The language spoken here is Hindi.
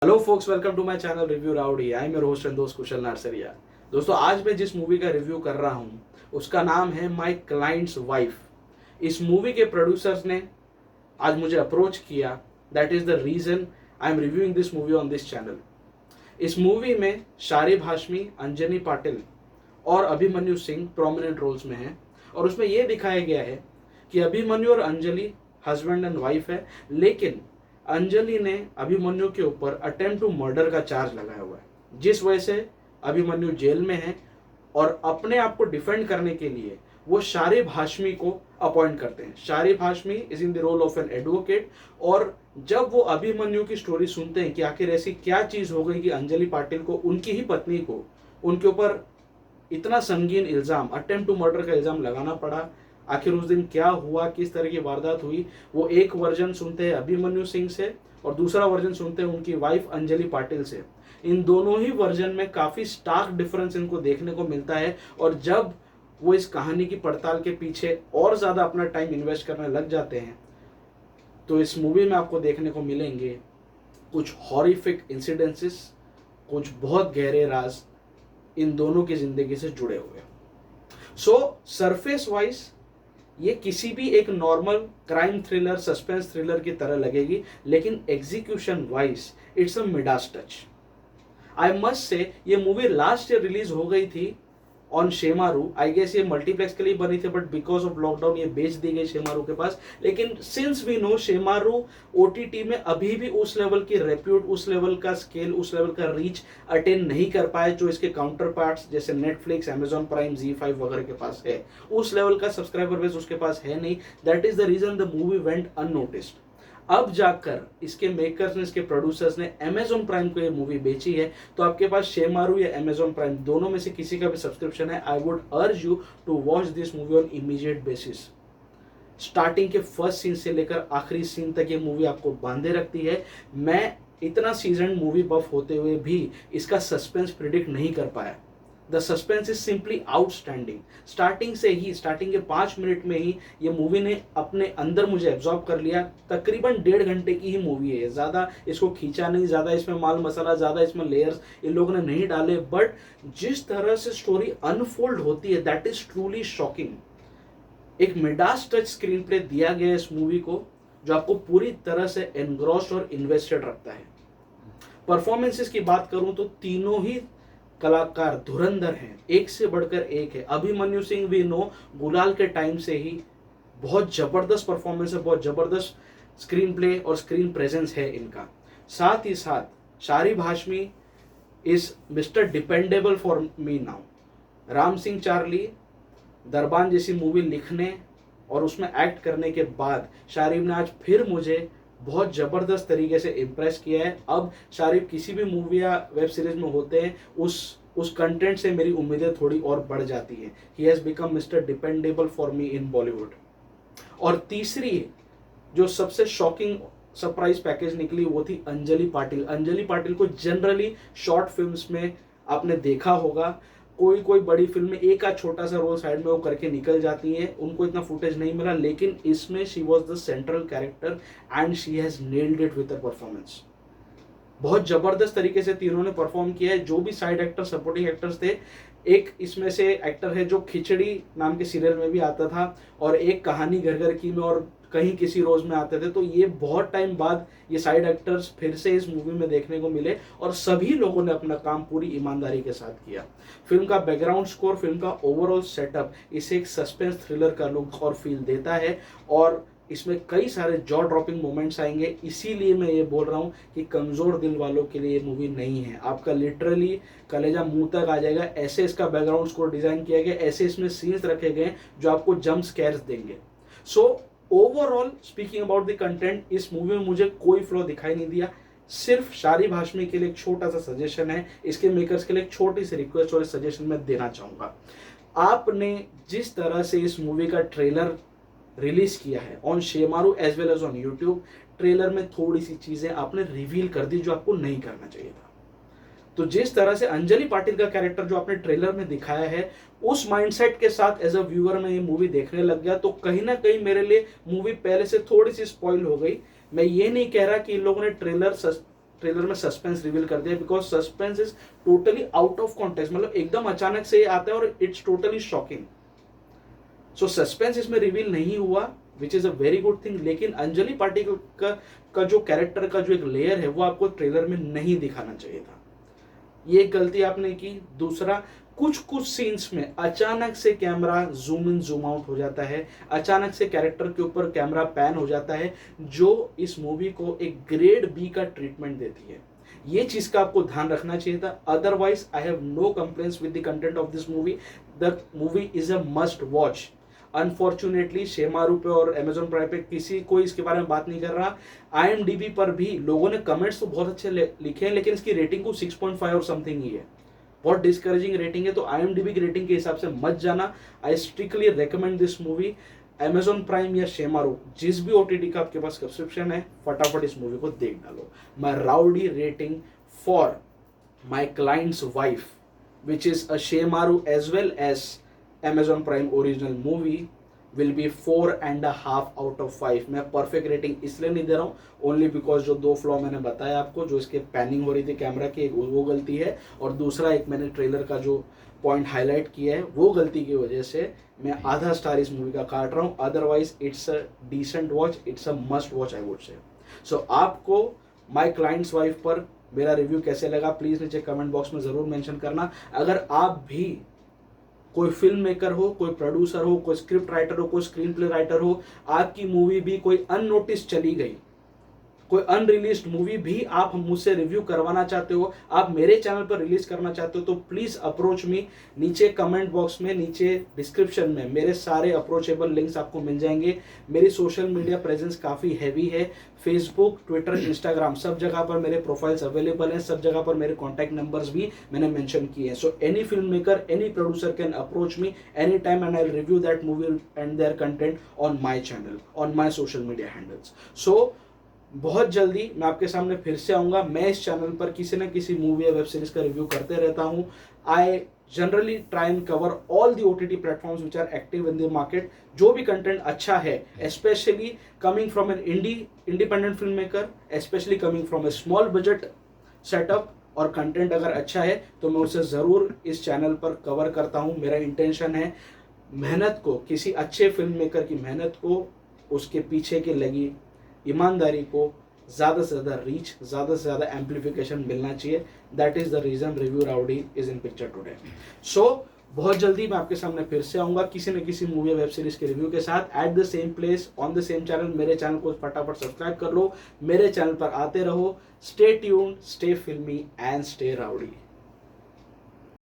Hello folks, welcome to my channel Review Rowdy. I am your host and दोस्त कुशल नारसरिया। दोस्तों, आज मैं जिस मूवी का रिव्यू कर रहा हूं उसका नाम है माय क्लाइंट्स वाइफ। इस मूवी के प्रोड्यूसर्स ने आज मुझे अप्रोच किया। That is the reason I am reviewing this movie on this channel. इस मूवी में शारिब हाशमी, अंजनी पाटिल और अभिमन्यु सिंह प्रोमिनेंट रोल्स में हैं। और उसमें यह दिखाया गया है कि अभिमन्यु और अंजलि हस्बैंड एंड वाइफ है, लेकिन अंजलि ने अभिमन्यु के ऊपर अटेम्प्ट टू मर्डर का चार्ज लगाया हुआ है, जिस वजह से अभिमन्यु जेल में है। और अपने आप को डिफेंड करने के लिए वो शारिब हाशमी को अपॉइंट करते हैं। Sharib Hashmi is in the role of an advocate. और जब वो अभिमन्यु की स्टोरी सुनते हैं कि आखिर ऐसी क्या चीज हो गई कि अंजलि पाटिल को, उनकी ही पत्नी को, उनके ऊपर इतना संगीन इल्जाम, अटेम्प्ट टू मर्डर का इल्जाम लगाना पड़ा, आखिर उस दिन क्या हुआ, किस तरह की वारदात हुई, वो एक वर्जन सुनते हैं अभिमन्यु सिंह से और दूसरा वर्जन सुनते हैं उनकी वाइफ अंजलि पाटिल से। इन दोनों ही वर्जन में काफी स्टार्क डिफरेंस इनको देखने को मिलता है। और जब वो इस कहानी की पड़ताल के पीछे और ज्यादा अपना टाइम इन्वेस्ट करने लग जाते हैं तो इस मूवी में आपको देखने को मिलेंगे कुछ हॉरिफिक इंसिडेंसेस, कुछ बहुत गहरे राज इन दोनों की जिंदगी से जुड़े हुए। सरफेस वाइज ये किसी भी एक normal crime thriller, suspense thriller की तरह लगेगी, लेकिन execution wise it's a Midas touch. I must say ये मूवी लास्ट ईयर रिलीज हो गई थी ऑन शेमारू। आई गेस ये मल्टीप्लेक्स के लिए बनी थी, बट बिकॉज ऑफ लॉकडाउन ये बेच दी गई शेमारू के पास। लेकिन since we know, Shemaroo OTT में अभी भी उस लेवल की रेप्यूट, उस लेवल का स्केल, उस लेवल का रीच अटेन नहीं कर पाए जो इसके काउंटर पार्ट्स जैसे नेटफ्लिक्स, अमेजॉन प्राइम, Z5 वगैरह के पास है। उस लेवल का सब्सक्राइबर बेस उसके पास है नहीं। That is the reason the movie went unnoticed. अब जाकर इसके मेकर्स ने, इसके प्रोड्यूसर्स ने अमेजॉन प्राइम को ये मूवी बेची है। तो आपके पास शेमारू या अमेजॉन प्राइम दोनों में से किसी का भी सब्सक्रिप्शन है, I would urge you to watch this movie on immediate basis. Starting के फर्स्ट सीन से लेकर आखिरी सीन तक ये मूवी आपको बांधे रखती है। मैं इतना सीजन मूवी बफ होते हुए भी इसका सस्पेंस प्रिडिक्ट नहीं कर पाया। The suspense is simply outstanding. Starting से ही, स्टार्टिंग के 5 मिनट में ही ये मूवी ने अपने अंदर मुझे एब्जॉर्ब कर लिया। तकरीबन 1.5 घंटे की ही मूवी है, ज़्यादा इसको खींचा नहीं, ज़्यादा इसमें माल मसाला, ज़्यादा इसमें लेयर्स इन लोगों ने नहीं डाले। बट जिस तरह से स्टोरी अनफोल्ड होती है, दैट इज ट्रूली शॉकिंग। एक मिडास टच स्क्रीन प्ले दिया गया इस मूवी को, जो आपको पूरी तरह से एनग्रॉस्ड और इन्वेस्टेड रखता है। परफॉर्मेंसेस की बात करूं तो तीनों ही कलाकार धुरंधर हैं, एक से बढ़कर एक है। अभिमन्यु सिंह भी नो गुलाल के टाइम से ही बहुत जबरदस्त परफॉर्मेंस है, बहुत जबरदस्त स्क्रीन प्ले और स्क्रीन प्रेजेंस है इनका। साथ ही साथ Sharib Hashmi is mister dependable for me now. Ram Singh Charlie, Darbaan जैसी मूवी लिखने और उसमें एक्ट करने के बाद शारिब ने आज फिर मुझे बहुत जबरदस्त तरीके से इम्प्रेस किया है। अब शारिब किसी भी मूवी या वेब सीरीज में होते हैं, उस कंटेंट से मेरी उम्मीदें थोड़ी और बढ़ जाती हैं। He has become mister dependable for me in Bollywood. और तीसरी जो सबसे शॉकिंग सरप्राइज पैकेज निकली वो थी अंजलि पाटिल। अंजलि पाटिल को जनरली शॉर्ट फिल्म्स में आपने देखा होगा, कोई कोई बड़ी फिल्म में एक आध छोटा सा रोल साइड में वो करके निकल जाती है, उनको इतना फुटेज नहीं मिला। लेकिन इसमें she was the central character and she has nailed it with her performance. बहुत जबरदस्त तरीके से तीनों ने परफॉर्म किया है। जो भी साइड एक्टर, सपोर्टिंग एक्टर्स थे, एक इसमें से एक्टर है जो खिचड़ी नाम के सीरियल में भी आता था, और एक कहानी घर घर की में और कहीं किसी रोज में आते थे। तो ये बहुत टाइम बाद ये साइड एक्टर्स फिर से इस मूवी में देखने को मिले और सभी लोगों ने अपना काम पूरी ईमानदारी के साथ किया। फिल्म का बैकग्राउंड स्कोर, फिल्म का ओवरऑल सेटअप इसे एक सस्पेंस थ्रिलर का लुक और फील देता है। और इसमें कई सारे जॉ ड्रॉपिंग मोमेंट्स आएंगे। इसीलिए मैं ये बोल रहा हूँ कि कमजोर दिल वालों के लिए ये मूवी नहीं है। आपका लिटरली कलेजा मुंह तक आ जाएगा। ऐसे इसका बैकग्राउंड स्कोर डिजाइन किया गया, ऐसे इसमें सीन्स रखे गए जो आपको जंप स्कैर्स देंगे। So overall speaking about the content, इस मूवी में मुझे कोई फ्लॉ दिखाई नहीं दिया। सिर्फ शारिब हाशमी के लिए एक छोटा सा सजेशन है, इसके मेकर्स के लिए एक छोटी सी रिक्वेस्ट और सजेशन मैं देना चाहूंगा। आपने जिस तरह से इस मूवी का ट्रेलर रिलीज किया है on Shemaroo as well as on YouTube, trailer में थोड़ी सी चीजें आपने रिवील कर दी जो आपको नहीं करना चाहिए था। तो जिस तरह से अंजलि पाटिल का कैरेक्टर जो आपने ट्रेलर में दिखाया है, उस माइंडसेट के साथ एज अ व्यूअर मैं ये मूवी देखने लग गया, तो कहीं ना कहीं मेरे लिए मूवी पहले से थोड़ी सी स्पॉइल हो गई। मैं ये नहीं कह रहा कि इन लोगों ने ट्रेलर ट्रेलर में सस्पेंस रिवील कर दिया, because suspense is totally out of context, मतलब एकदम अचानक से आता है और it's totally shocking. So suspense इसमें रिवील नहीं हुआ, विच is a very good thing. लेकिन अंजलि पाटिल का जो कैरेक्टर का जो एक लेयर है वो आपको ट्रेलर में नहीं दिखाना चाहिए था, ये गलती आपने की। दूसरा, कुछ कुछ सीन्स में अचानक से camera zoom in zoom out हो जाता है, अचानक से कैरेक्टर के ऊपर कैमरा पैन हो जाता है, जो इस मूवी को एक ग्रेड बी का ट्रीटमेंट देती है। ये चीज का आपको ध्यान रखना चाहिए था। Otherwise I have no complaints with the content of this movie. The movie is a must watch. Unfortunately Shemaroo पे और अमेजोन प्राइम पे किसी कोई इसके बारे में बात नहीं कर रहा। IMDb पर भी लोगों ने कमेंट्स तो बहुत अच्छे लिखे हैं, लेकिन इसकी रेटिंग को 6.5 और समथिंग ही है, बहुत डिस्करेजिंग रेटिंग है। तो IMDb की रेटिंग के हिसाब से मत जाना। आई strictly recommend this movie. Amazon prime या शेमारू, जिस भी OTT का आपके पास सब्सक्रिप्शन है, फटाफट इस मूवी को देख डालो। My rowdy rating for my client's wife, which is a Shemaroo as well as Amazon Prime original movie, will be 4.5 out of 5। मैं परफेक्ट रेटिंग इसलिए नहीं दे रहा हूँ, ओनली बिकॉज जो 2 फ्लॉ मैंने बताया आपको, जो इसके पैनिंग हो रही थी कैमरा की, वो गलती है, और दूसरा एक मैंने ट्रेलर का जो पॉइंट हाईलाइट किया है वो गलती की वजह से मैं आधा स्टार इस मूवी का काट रहा हूँ। Otherwise it's a decent watch, it's a must watch I would say. So आपको माई क्लाइंट्स वाइफ पर मेरा रिव्यू कैसे लगा, प्लीज़ नीचे कमेंट बॉक्स में ज़रूर मेंशन करना। अगर आप भी कोई फिल्म मेकर हो, कोई प्रोड्यूसर हो, कोई स्क्रिप्ट राइटर हो, कोई स्क्रीन प्ले राइटर हो, आपकी मूवी भी कोई अननोटिस चली गई, कोई अनरिलीज्ड मूवी भी आप मुझसे रिव्यू करवाना चाहते हो, आप मेरे चैनल पर रिलीज करना चाहते हो, तो प्लीज अप्रोच मी। नीचे कमेंट बॉक्स में, नीचे डिस्क्रिप्शन में मेरे सारे अप्रोचेबल लिंक्स आपको मिल जाएंगे। मेरी सोशल मीडिया प्रेजेंस काफ़ी हैवी है, फेसबुक, ट्विटर, इंस्टाग्राम, सब जगह पर मेरे प्रोफाइल्स अवेलेबल हैं, सब जगह पर मेरे कॉन्टैक्ट नंबर्स भी मैंने मेंशन किए हैं। So any film maker, any producer can approach me any time and I will review that movie and their content on my channel, on my social media handles. So बहुत जल्दी मैं आपके सामने फिर से आऊँगा। मैं इस चैनल पर किसी न किसी मूवी या वेब सीरीज का रिव्यू करते रहता हूँ। I generally try and cover all the OTT platforms which are active in the market. जो भी कंटेंट अच्छा है, specially coming from an independent film maker, specially coming from a small budget setup, और कंटेंट अगर अच्छा है तो मैं उसे ज़रूर इस चैनल पर कवर करता हूँ। मेरा इंटेंशन है मेहनत को, किसी अच्छे फिल्म मेकर की मेहनत को, उसके पीछे की लगी ईमानदारी को ज़्यादा से ज़्यादा रीच, ज़्यादा से ज़्यादा एम्पलीफिकेशन मिलना चाहिए। That is the reason review rowdy is in picture today. So बहुत जल्दी मैं आपके सामने फिर से आऊँगा किसी न किसी मूवी या वेब सीरीज के रिव्यू के साथ, at the same place, on the same channel. मेरे चैनल को फटाफट सब्सक्राइब कर लो, मेरे चैनल पर आते रहो। स्टे ट्यून्ड, स्टे फिल्मी एंड स्टे राउडी।